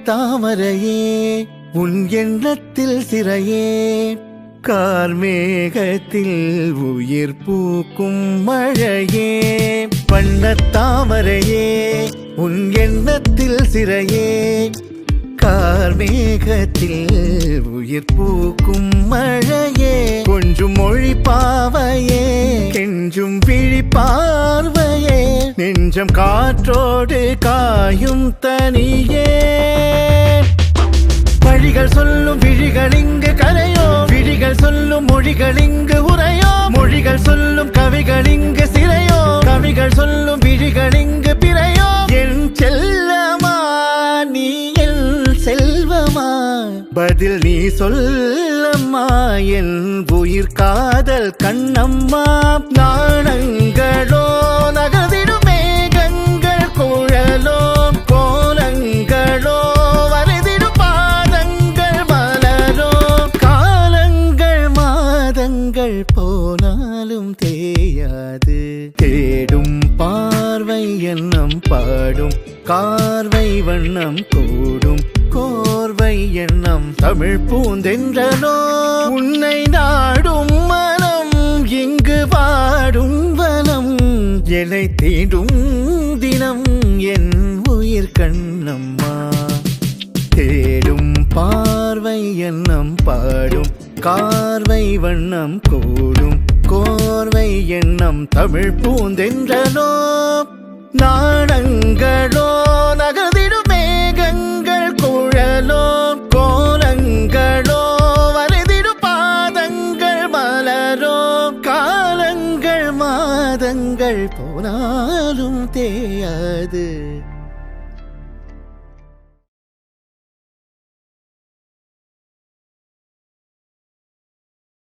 தாமரையே உன் எண்ணத்தில் சிறையே கார்மேகத்தில் உயிர் பூக்கும் மழையே வண்ணத்தாமரையே உன் எண்ணத்தில் சிறையே கார்மேகத்தில் உயிர் பூக்கும் மழையே கொஞ்சம் மொழி பாவையே கெஞ்சும் விழி பார்வையே நெஞ்சம் காற்றோடு காயும் தனியே வழிகள் சொல்லும் விழிகள் இங்கு கரையோ விழிகள் சொல்லும் மொழிகள் இங்கு உரையோ மொழிகள் சொல்லும் கவிகள் இங்கு சிறையோ கவிகள் சொல்லும் விழிகள் இங்கு பிறையோ என் செல்லமா நீ என் செல்வமா பதில் நீ சொல்லம்மா என் உயிர் காதல் கண்ணம்மா நாணங்களோ நகர்ந்திடும் மேகங்கள் குழலோ கோலங்களோ வரைதிடும் பாதங்கள் மலரோ காலங்கள் மாதங்கள் போனாலும் தேயாது தேடும் பார்வை எண்ணம் பாடும் கார்வை வண்ணம் கூடும் கோர்வை எண்ணம் தமிழ் பூந்தென்றனோ உன்னை நாடும் மனம் இங்கு வாடும் வனம் என்னை தீண்டும் தினம் என் உயிர் கண்ணம்மா தேடும் பார்வை எண்ணம் பாடும் கார்வை வண்ணம் கூடும் கோர்வை எண்ணம் தமிழ் பூந்தென்றனோ நாணங்களோ நகர்ந்திடும் மேகங்கள் குழலோ கோலங்களோ வரைதிடும் பாதங்கள் மலரோ காலங்கள் மாதங்கள் போனாலும் தேயாது